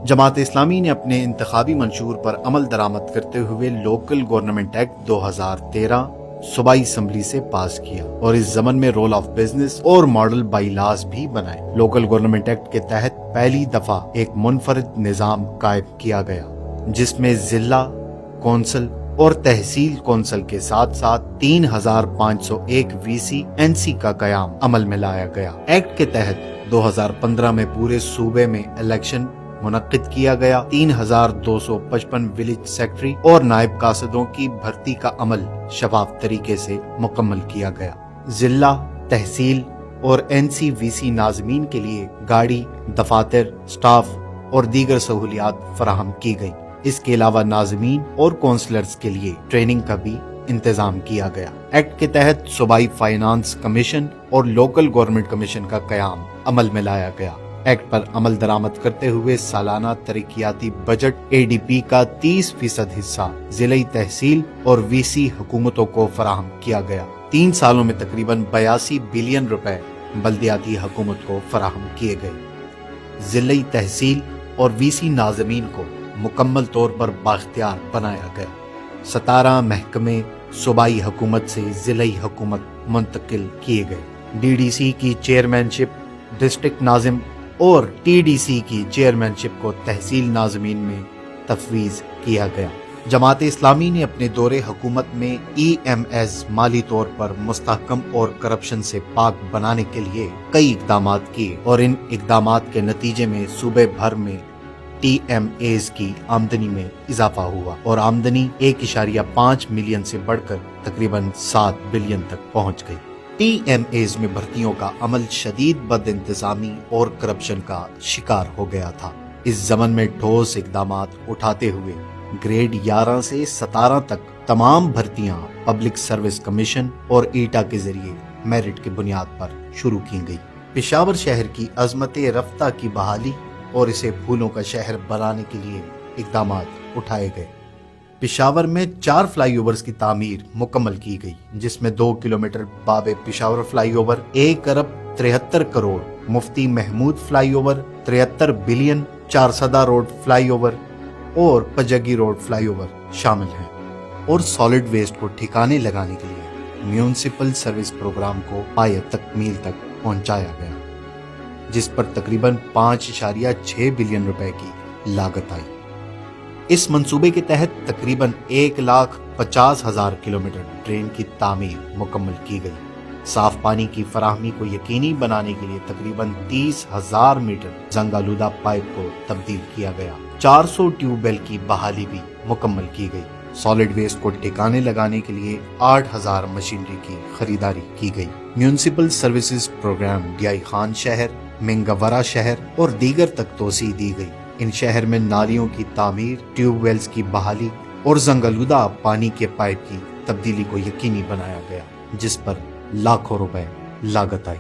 जमात इस्लामी ने अपने इंतखाबी मंशूर पर अमल दरामद करते हुए लोकल गवर्नमेंट एक्ट 2013 सूबाई असम्बली से पास किया और इस जमन में रोल ऑफ बिजनेस और मॉडल बाईलाज भी बनाए। लोकल गवर्नमेंट एक्ट के तहत पहली दफा एक मुनफरिद निजाम कायम किया गया जिसमें जिला कौंसल और तहसील कौंसल के साथ साथ 3501 वीसी एनसी का कयाम अमल में लाया गया। एक्ट के तहत 2015 में पूरे सूबे में इलेक्शन मुनक्किद किया गया। 3255 विलेज सेक्रेटरी और नायब कासिदों की भर्ती का अमल शफाफ तरीके से मुकम्मल किया गया। जिला तहसील और NCVC नाज़मीन के लिए गाड़ी, दफातर, स्टाफ और दीगर सहूलियात फराहम की गई। इसके अलावा नाज़मीन और काउंसलर्स के लिए ट्रेनिंग का भी इंतजाम किया गया। एक्ट के तहत सूबाई फाइनेंस कमीशन और लोकल गवर्नमेंट कमीशन का कयाम अमल में लाया गया। एक्ट पर अमल दरामद करते हुए सालाना तरक्याती बजट ADP का 30% हिस्सा जिला तहसील और VC हुकूमतों को फराहम किया गया। 3 सालों में तकरीबन 82 बिलियन रुपए बल्दियाती हुकूमत को फराहम किए गए। जिला तहसील और VC नाज़मीन को मुकम्मल तौर पर बाख्तियार बनाया गया। 17 महकमे सूबाई हुकूमत से जिला हुकूमत मुंतकिल किए गए। DDC की चेयरमैनशिप डिस्ट्रिक्ट नाजिम और TDC की चेयरमैनशिप को तहसील नाज़मीन में तफवीज़ किया गया। जमात इस्लामी ने अपने दौरे हुकूमत में EMS माली तौर पर मुस्तहकम और करप्शन से पाक बनाने के लिए कई इकदाम किए और इन इकदाम के नतीजे में सूबे भर में TMAs की आमदनी में इजाफा हुआ और आमदनी 1.5 मिलियन से बढ़कर तकरीबन 7 बिलियन तक पहुंच गई। TMAs में भर्तियों का अमल शदीद बद इंतजामी और करप्शन का शिकार हो गया था। इस जमन में ठोस इकदाम उठाते हुए ग्रेड 11 से 17 तक तमाम भर्तियां पब्लिक सर्विस कमीशन और ईटा के जरिए मेरिट की बुनियाद पर शुरू की गई। पेशावर शहर की अजमत रफ्ता की बहाली और इसे फूलों का शहर बनाने के लिए इकदाम उठाए गए। पेशावर में 4 फ्लाईओवर्स की तामीर मुकम्मल की गई जिसमें 2 किलोमीटर बाबे पेशावर फ्लाईओवर, 1 अरब 73 करोड़, मुफ्ती महमूद फ्लाईओवर, 73 बिलियन, 4 सदा रोड फ्लाईओवर और पजगी रोड फ्लाईओवर शामिल हैं। और सॉलिड वेस्ट को ठिकाने लगाने के लिए म्यूनिसिपल सर्विस प्रोग्राम को पाए तकमील तक पहुंचाया गया जिस पर तकरीबन 5.6 बिलियन रुपए की लागत आई। इस मंसूबे के तहत तकरीबन 1,50,000 किलोमीटर ड्रेन की तामीर मुकम्मल की गई। साफ पानी की फराहमी को यकीनी बनाने के लिए तकरीबन 30,000 मीटर जंगालूदा पाइप को तब्दील किया गया। 400 ट्यूबवेल की बहाली भी मुकम्मल की गई। सॉलिड वेस्ट को ठिकाने लगाने के लिए 8,000 मशीनरी की खरीदारी की गई। Municipal services programme DI Khan शहर, मिंगवरा शहर और दीगर तक तोसी दी गई। इन शहर में नालियों की तामीर, ट्यूबवेल्स की बहाली और जंगालूदा पानी के पाइप की तब्दीली को यकीनी बनाया गया जिस पर लाखों रुपए लागत आई।